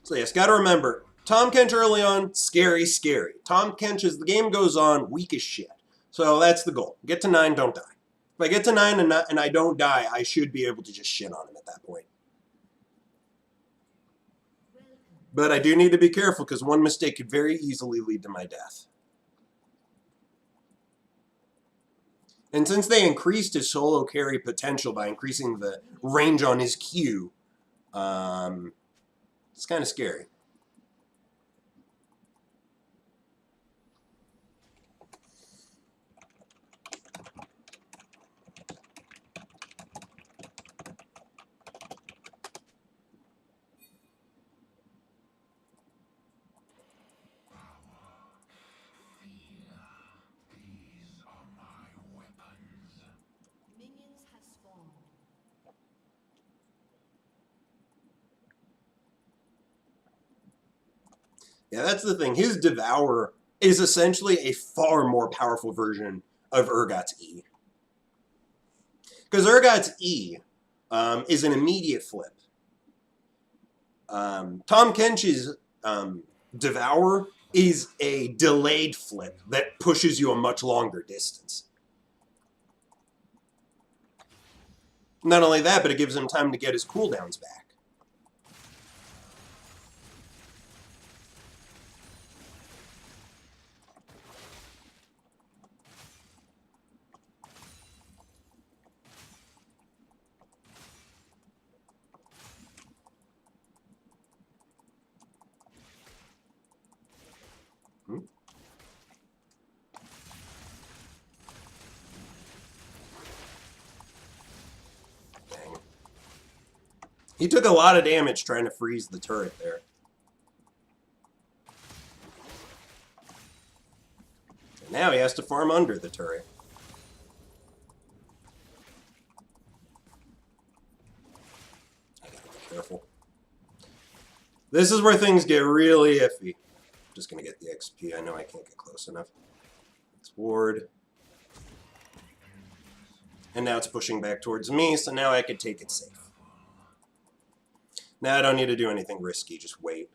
So yes, got to remember, Tahm Kench early on, scary, scary. Tahm Kench, as the game goes on, weak as shit. So that's the goal. Get to 9, don't die. If I get to 9 and I don't die, I should be able to just shit on him at that point. But I do need to be careful because one mistake could very easily lead to my death. And since they increased his solo carry potential by increasing the range on his Q, it's kind of scary. Yeah, that's the thing. His Devour is essentially a far more powerful version of Urgot's E. Because Urgot's E is an immediate flip. Tahm Kench's Devour is a delayed flip that pushes you a much longer distance. Not only that, but it gives him time to get his cooldowns back. He took a lot of damage trying to freeze the turret there. And now he has to farm under the turret. I gotta be careful. This is where things get really iffy. Just gonna get the XP. I know I can't get close enough. It's ward. And now it's pushing back towards me, so now I could take it safe. Now I don't need to do anything risky, just wait.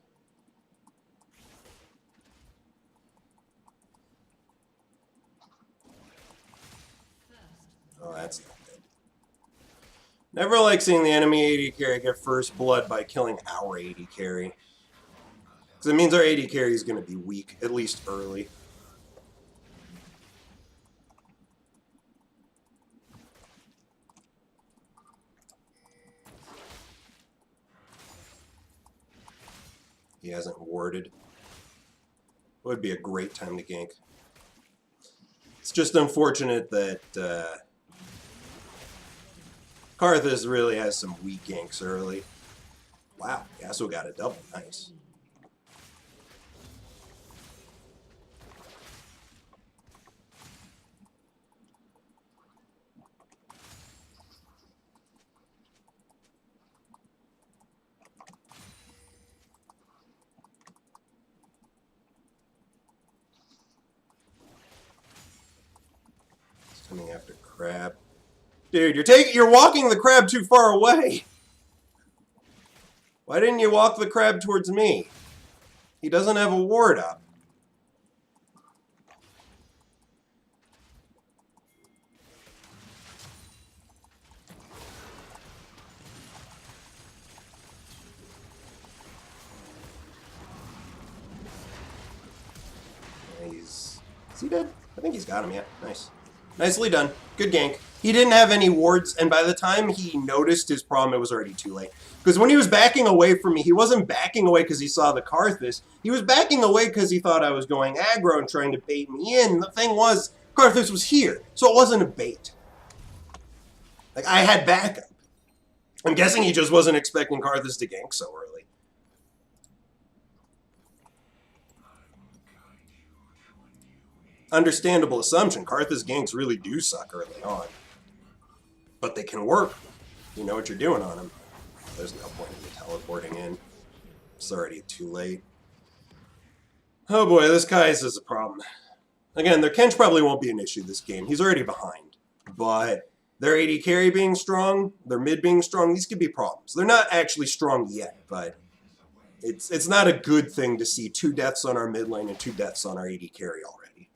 Oh, that's not good. Never like seeing the enemy AD carry get first blood by killing our AD carry. Because it means our AD carry is going to be weak, at least early. He hasn't warded. Would be a great time to gank. It's just unfortunate that Karthus really has some weak ganks early. Wow, Yasuo got a double. Nice. Coming after crab. Dude, you're walking the crab too far away. Why didn't you walk the crab towards me? He doesn't have a ward up. Is he dead? I think he's got him, yeah. Nice. Nicely done. Good gank. He didn't have any wards, and by the time he noticed his problem, it was already too late. Because when he was backing away from me, he wasn't backing away because he saw the Karthus. He was backing away because he thought I was going aggro and trying to bait me in. The thing was, Karthus was here, so it wasn't a bait. Like, I had backup. I'm guessing he just wasn't expecting Karthus to gank so early. Understandable assumption. Karthus ganks really do suck early on. But they can work. You know what you're doing on them. There's no point in me teleporting in. It's already too late. Oh boy, this Kai'Sa is a problem. Again, their Kench probably won't be an issue this game. He's already behind. But their AD carry being strong, their mid being strong, these could be problems. They're not actually strong yet, but It's not a good thing to see 2 deaths on our mid lane and 2 deaths on our AD carry already.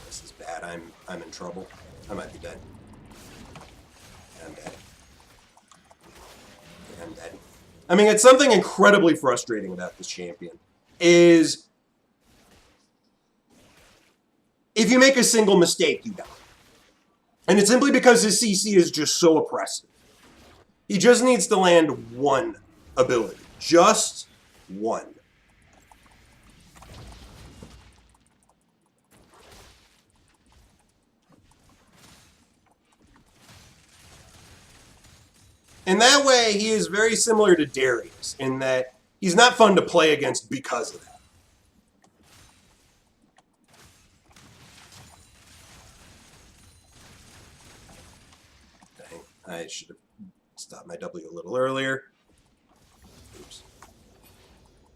This is bad. I'm in trouble. I might be dead. I'm dead. I'm dead. I mean, it's something incredibly frustrating about this champion is if you make a single mistake, you die. And it's simply because his CC is just so oppressive. He just needs to land one ability. Just one. In that way, he is very similar to Darius in that he's not fun to play against because of that. Dang, I should have stopped my W a little earlier. Oops.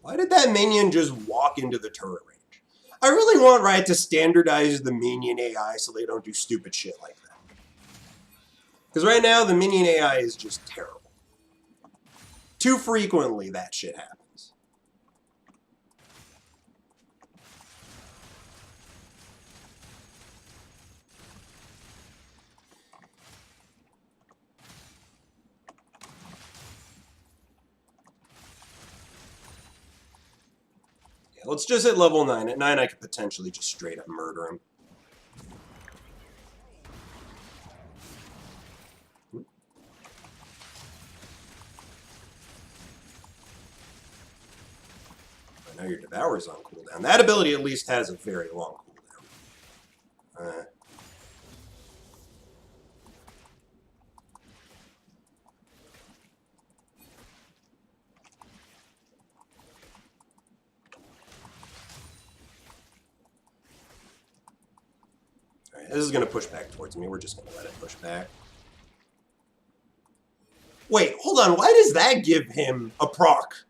Why did that minion just walk into the turret range? I really want Riot to standardize the minion AI so they don't do stupid shit like that. Because right now, the minion AI is just terrible. Too frequently, that shit happens. Yeah, let's just hit level 9. At 9, I could potentially just straight up murder him. Now your Devour's on cooldown. That ability at least has a very long cooldown. Alright, this is going to push back towards me. We're just going to let it push back. Wait, hold on. Why does that give him a proc?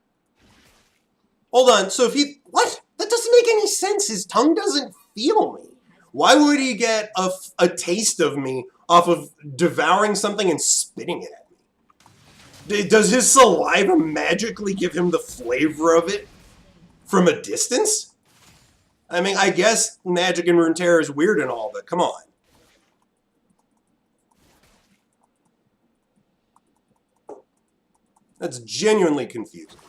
Hold on, so if he... What? That doesn't make any sense. His tongue doesn't feel me. Why would he get a taste of me off of devouring something and spitting it at me? Does his saliva magically give him the flavor of it from a distance? I mean, I guess magic in Runeterra is weird and all, but come on. That's genuinely confusing.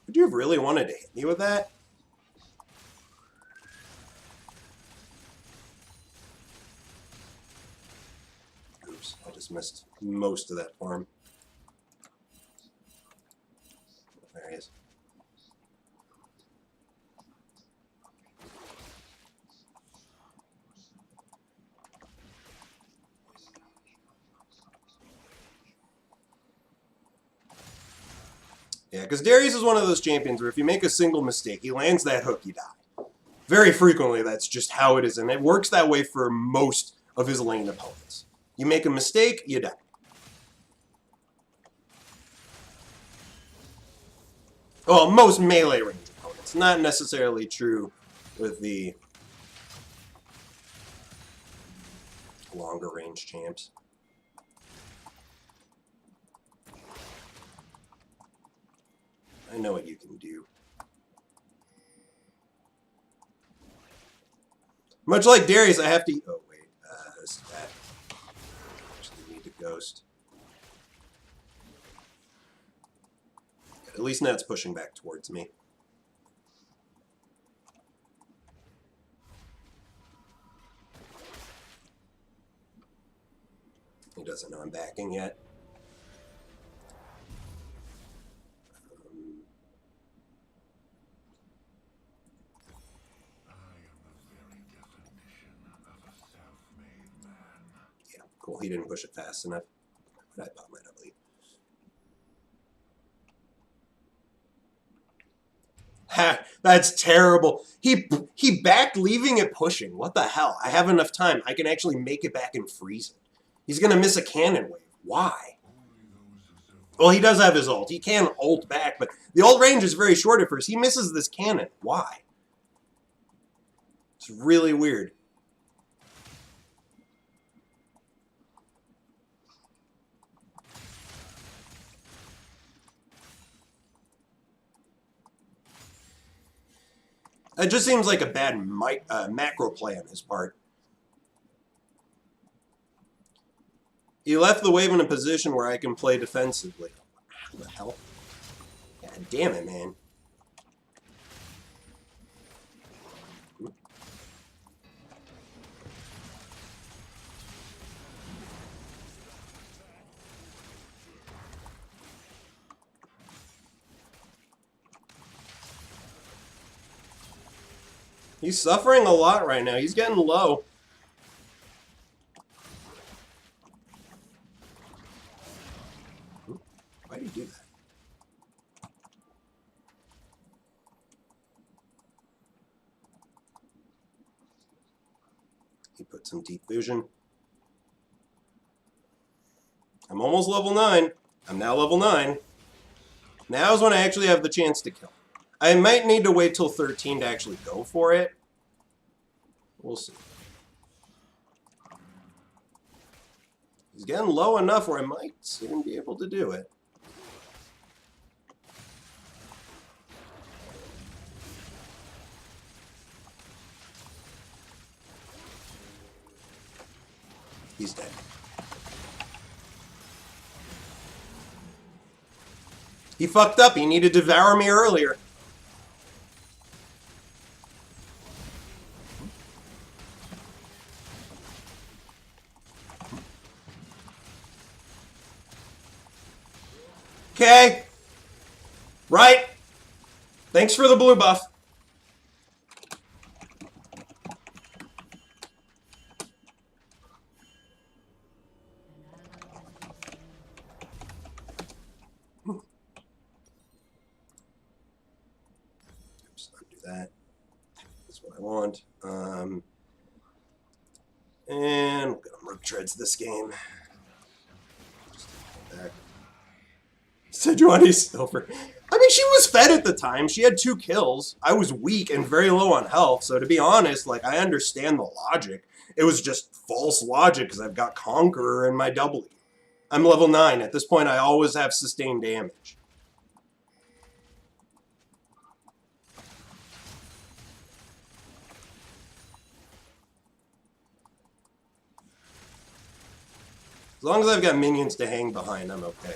Would you have really wanted to hit me with that? Oops, I just missed most of that farm. There he is. Yeah, because Darius is one of those champions where if you make a single mistake, he lands that hook, you die. Very frequently, that's just how it is, and it works that way for most of his lane opponents. You make a mistake, you die. Well, most melee range opponents. Not necessarily true with the longer range champs. I know what you can do. Much like Darius, I have to... Oh, wait. This is bad. Actually need to ghost. At least now it's pushing back towards me. He doesn't know I'm backing yet. Yeah, cool. He didn't push it fast enough. But I bought my W. Ha, that's terrible. He backed, leaving it pushing. What the hell? I have enough time. I can actually make it back and freeze it. He's gonna miss a cannon wave. Why? Well, he does have his ult. He can ult back, but the ult range is very short at first. He misses this cannon. Why? It's really weird. It just seems like a bad macro play on his part. He left the wave in a position where I can play defensively. What the hell? God damn it, man. He's suffering a lot right now. He's getting low. Why do you do that? He put some deep vision. I'm almost level 9. I'm now level 9. Now is when I actually have the chance to kill. I might need to wait till 13 to actually go for it. We'll see. He's getting low enough where I might soon be able to do it. He's dead. He fucked up. He needed to devour me earlier. Okay. Right. Thanks for the blue buff. Oops, undo that. That's what I want. And we're gonna Merc Treads this game. Just back. Sejuani's silver. I mean, she was fed at the time. She had 2 kills. I was weak and very low on health. So to be honest, like, I understand the logic. It was just false logic because I've got Conqueror in my W. I'm level 9. At this point, I always have sustained damage. As long as I've got minions to hang behind, I'm okay.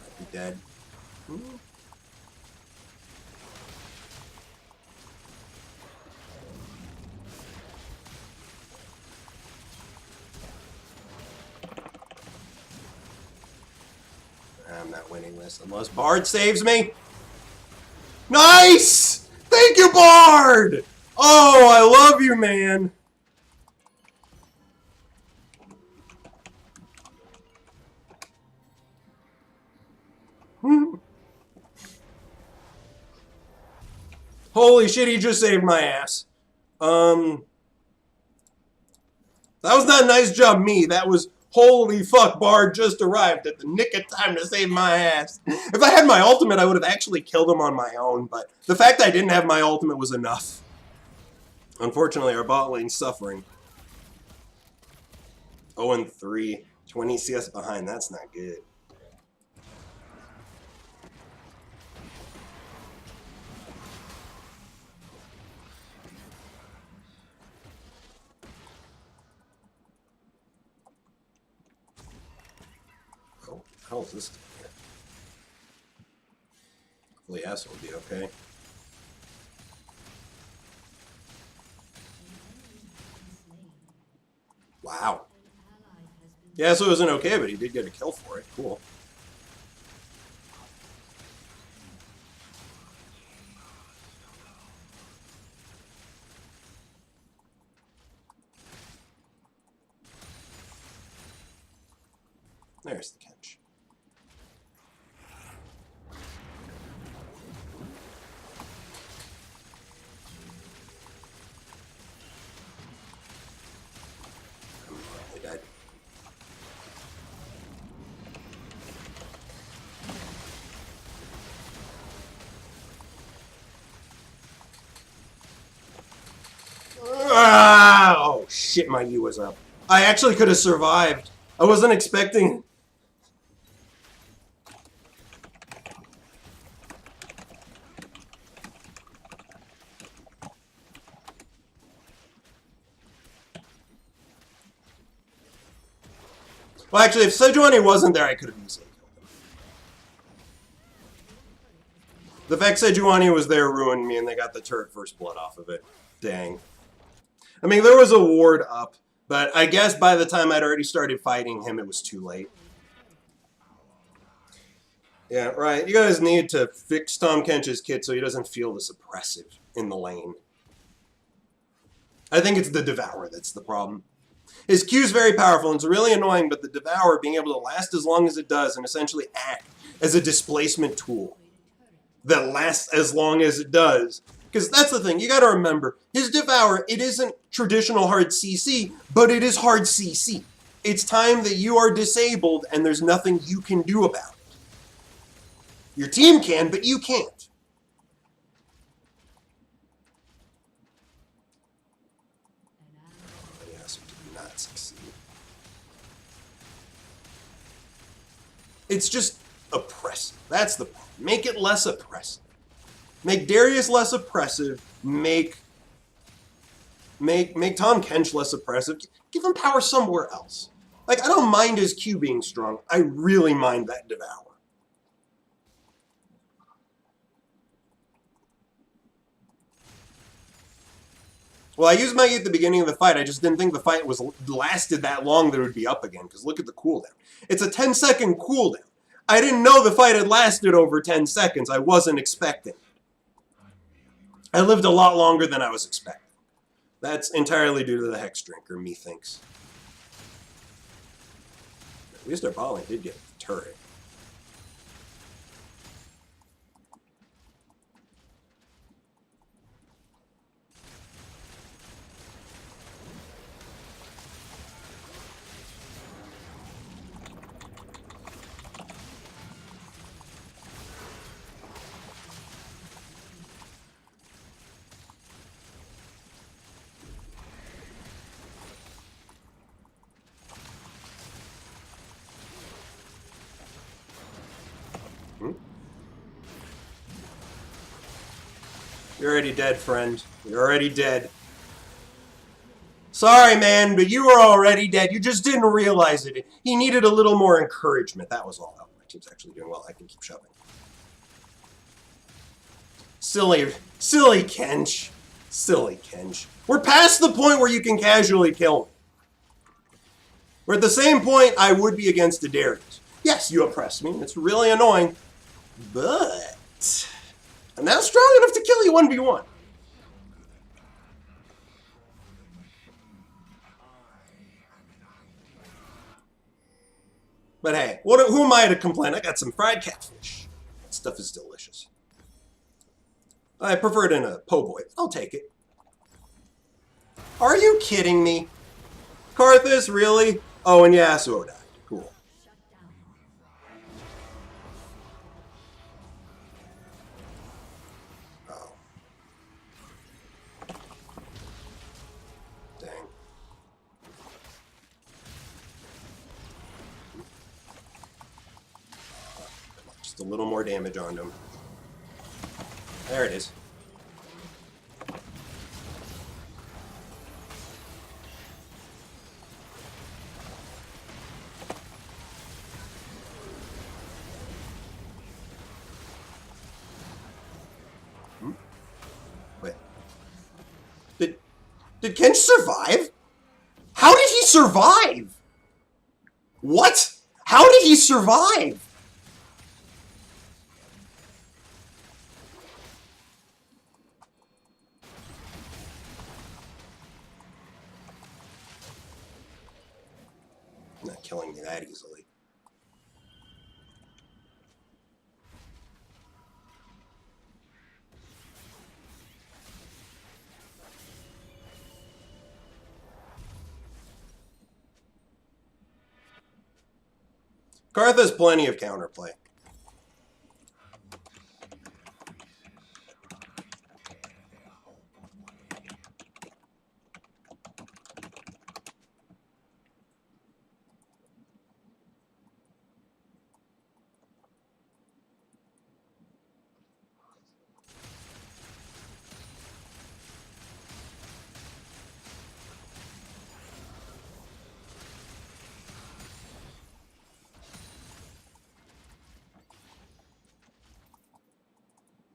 Might be dead. I'm not winning this unless Bard saves me. Nice! Thank you, Bard! Oh, I love you, man. Holy shit, he just saved my ass. That was not a nice job, me. That was, holy fuck, Bard just arrived at the nick of time to save my ass. If I had my ultimate, I would have actually killed him on my own, but the fact I didn't have my ultimate was enough. Unfortunately, our bot lane's suffering. 0-3. 20 CS behind, that's not good. Oh, how is this doing here? Hopefully Asa will be okay. Wow. Yeah, so it wasn't okay, but he did get a kill for it. Cool. There's the Kench. They died. Ah! Oh shit, my U was up. I actually could have survived. I wasn't expecting. Well, actually, if Sejuani wasn't there, I could have easily killed him. The fact Sejuani was there ruined me, and they got the turret first blood off of it. Dang. I mean, there was a ward up, but I guess by the time I'd already started fighting him, it was too late. Yeah, right. You guys need to fix Tahm Kench's kit so he doesn't feel this oppressive in the lane. I think it's the Devour that's the problem. His Q's very powerful and it's really annoying, but the Devour being able to last as long as it does and essentially act as a displacement tool that lasts as long as it does. Because that's the thing, you gotta remember, his Devour, it isn't traditional hard CC, but it is hard CC. It's time that you are disabled and there's nothing you can do about it. Your team can, but you can't. Yes, did not succeed. It's just oppressive. That's the problem. Make it less oppressive. Make Darius less oppressive. Make Tahm Kench less oppressive. Give him power somewhere else. Like, I don't mind his Q being strong. I really mind that Devour. Well, I used my E at the beginning of the fight. I just didn't think the fight lasted that long that it would be up again, because look at the cooldown. It's a 10-second cooldown. I didn't know the fight had lasted over 10 seconds. I wasn't expecting it. I lived a lot longer than I was expecting. That's entirely due to the Hex Drinker, methinks. At least our bot lane did get the turret. You're already dead, friend. You're already dead. Sorry, man, but you were already dead. You just didn't realize it. He needed a little more encouragement. That was all. Oh, my team's actually doing well. I can keep shoving. Silly Kench. Silly Kench. We're past the point where you can casually kill me. We're at the same point I would be against a Darius. Yes, you oppress me. It's really annoying. But I'm now strong enough to kill you 1v1. But hey, who am I to complain? I got some fried catfish. That stuff is delicious. I prefer it in a po' boy. I'll take it. Are you kidding me? Karthus, really? Oh, and Yasuo died. Cool. Oh. Dang. Just a little more damage on him. There it is. Wait. Did Kench survive? How did he survive? What? How did he survive? Not killing me that easily. Karth has plenty of counterplay.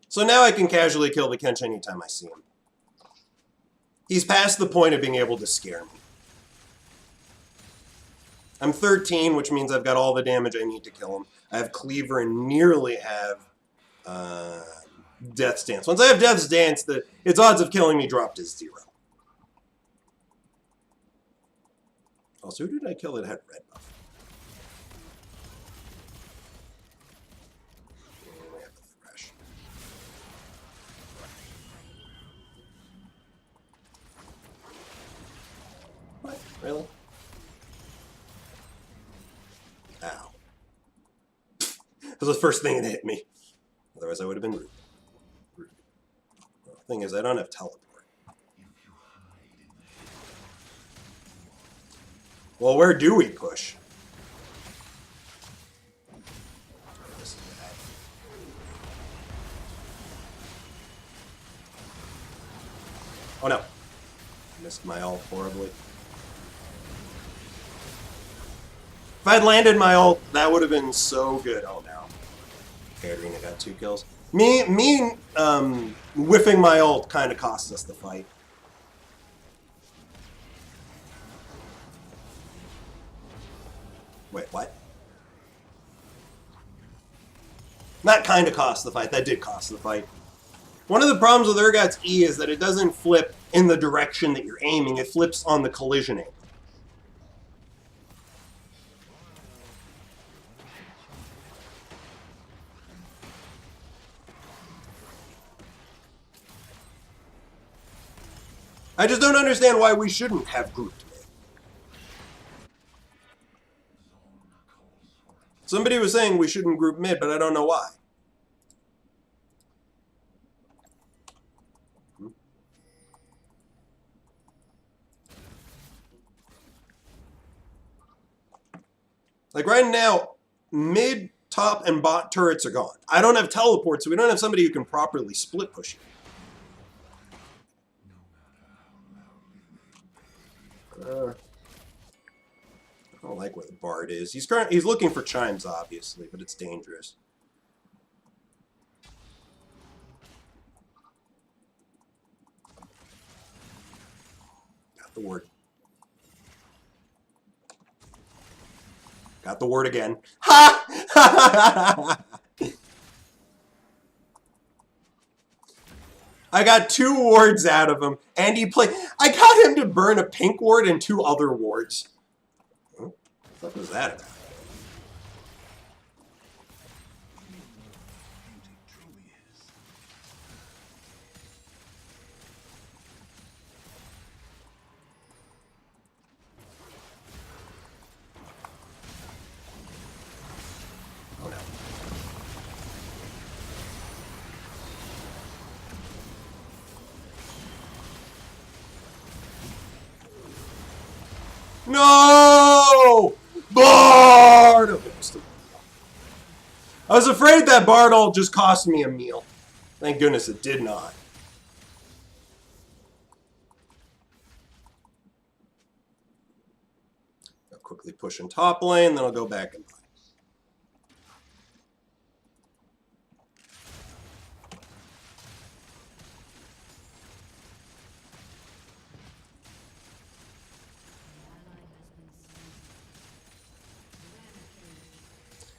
So now I can casually kill the Kench anytime I see him. He's past the point of being able to scare me. I'm 13, which means I've got all the damage I need to kill him. I have Cleaver and nearly have Death's Dance. Once I have Death's Dance, its odds of killing me drop to 0. Also, who did I kill that had red buff? We have the Thresh. What? Really? Ow. That was the first thing that hit me. Otherwise, I would have been rude. Well, the thing is, I don't have teleport. Well, where do we push? Oh no. Missed my ult horribly. If I'd landed my ult, that would have been so good. Oh no. Katarina got 2 kills. Me whiffing my ult kind of cost us the fight. Wait, what? Not kind of cost the fight. That did cost the fight. One of the problems with Urgot's E is that it doesn't flip in the direction that you're aiming. It flips on the collision angle. I just don't understand why we shouldn't have grouped mid. Somebody was saying we shouldn't group mid, but I don't know why. Like right now, mid, top, and bot turrets are gone. I don't have teleport, so we don't have somebody who can properly split push you. I don't like where the Bard is. He's looking for chimes, obviously, but it's dangerous. Got the word. Got the word again. Ha! I got 2 wards out of him, and he played. I got him to burn a pink ward and 2 other wards. What was that about? Oh no. No! Bard! I was afraid that Bard ult just cost me a meal. Thank goodness it did not. I'll quickly push in top lane, then I'll go back and buy.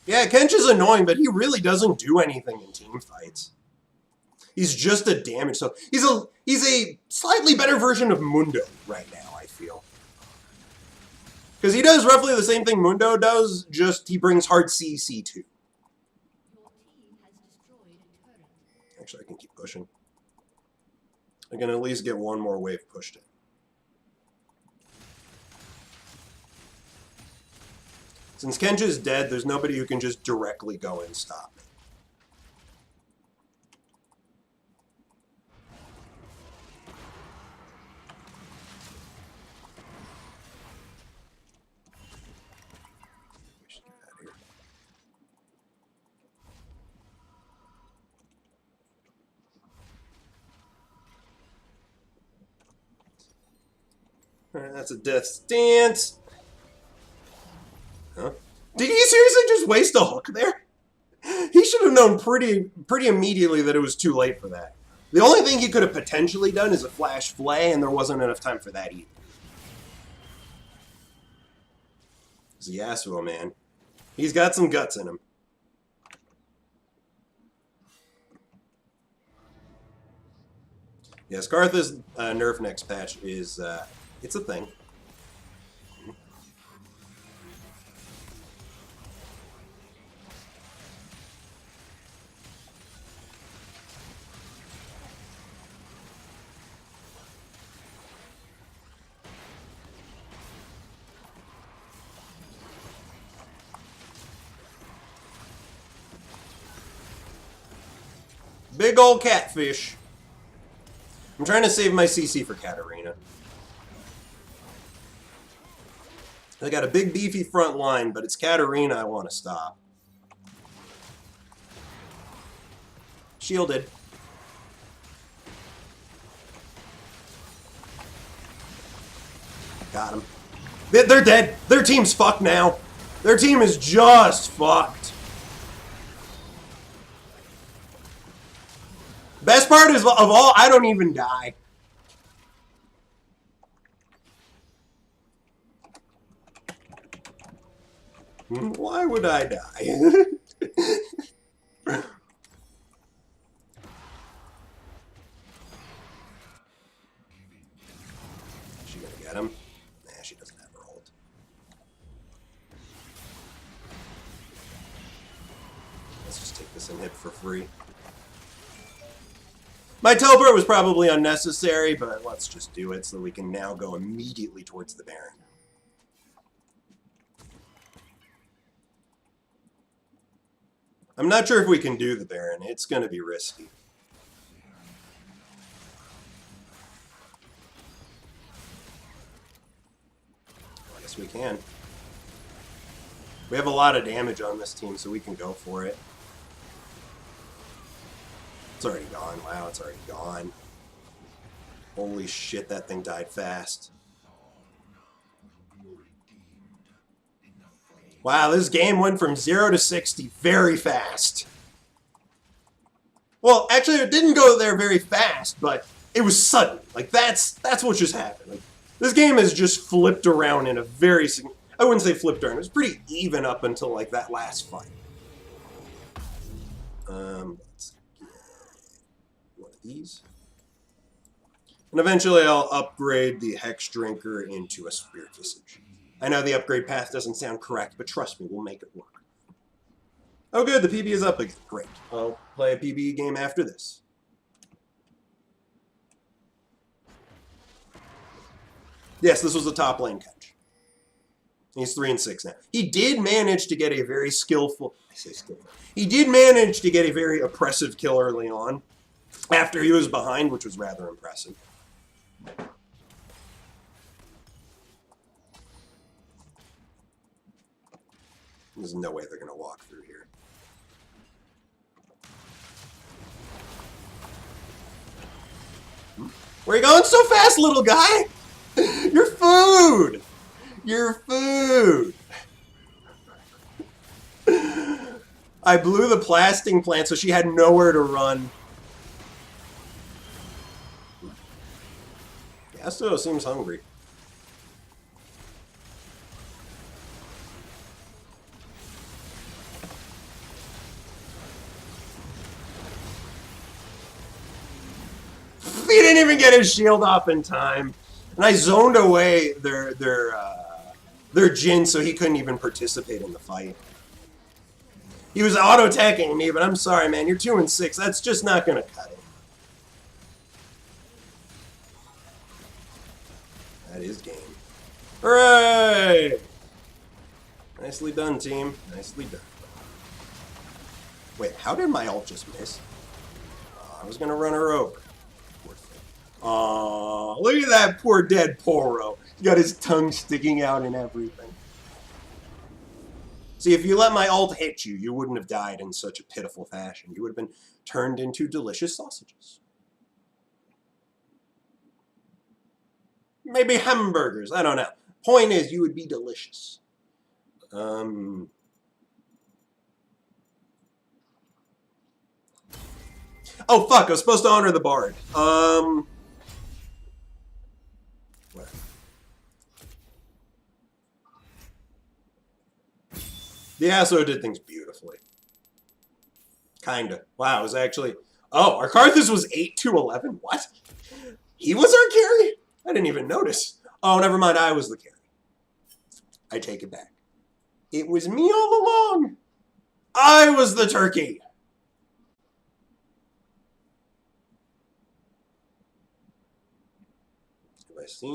Yeah, Kench is annoying, but he really doesn't do anything in team fights. He's just a damage. So he's a slightly better version of Mundo right now, I feel. Because he does roughly the same thing Mundo does, just he brings hard CC too. Actually, I can keep pushing. I can at least get one more wave pushed in. Since Kench is dead, there's nobody who can just directly go and stop it. Alright, that's a death stance. Huh? Did he seriously just waste a hook there? He should have known pretty immediately that it was too late for that. The only thing he could have potentially done is a flash flay, and there wasn't enough time for that either. It's Yasuo, man. He's got some guts in him. Yeah, Skartha's nerf next patch is, it's a thing. Big old catfish. I'm trying to save my CC for Katarina. I got a big beefy front line, but it's Katarina I want to stop. Shielded. Got him. They're dead. Their team's fucked now. Their team is just fucked. Best part is, of all, I don't even die. Why would I die? She gonna get him? Nah, she doesn't have her ult. Let's just take this and hit for free. My teleport was probably unnecessary, but let's just do it so we can now go immediately towards the Baron. I'm not sure if we can do the Baron. It's going to be risky. I guess we can. We have a lot of damage on this team, so we can go for it. It's already gone. Wow, it's already gone. Holy shit, that thing died fast. Wow, this game went from 0 to 60 very fast. Well, actually, it didn't go there very fast, but it was sudden. Like, that's what just happened. Like, this game has just flipped around in a very... I wouldn't say flipped around. It was pretty even up until, like, that last fight. Let's get one of these. And eventually I'll upgrade the Hex Drinker into a Spirit Visage. I know the upgrade path doesn't sound correct, but trust me, we'll make it work. Oh good, the PB is up again. Great. I'll play a PB game after this. Yes, this was the top lane Kench. He's 3 and 6 now. He did manage to get a very skillful... I say skillful. He did manage to get a very oppressive kill early on, after he was behind, which was rather impressive. There's no way they're going to walk through here. Where are you going so fast, little guy? Your food! Your food! I blew the blasting plant so she had nowhere to run. Yasuo seems hungry. He didn't even get his shield off in time. And I zoned away their Jhin so he couldn't even participate in the fight. He was auto-attacking me, but I'm sorry, man. You're 2 and 6. That's just not going to cut it. That is game. Hooray! Nicely done, team. Nicely done. Wait, how did my ult just miss? I was gonna run her over. Poor thing. Aw, look at that poor dead Poro. He got his tongue sticking out and everything. See, if you let my ult hit you, you wouldn't have died in such a pitiful fashion. You would have been turned into delicious sausages. Maybe hamburgers. I don't know. Point is, you would be delicious. Oh, fuck. I was supposed to honor the bard. What? The Yasuo did things beautifully. Kinda. Wow, it was actually... Oh, Arcarthus was 8-11? What? He was our carry? I didn't even notice. Oh, never mind. I was the carry. I take it back. It was me all along. I was the turkey. Have I seen...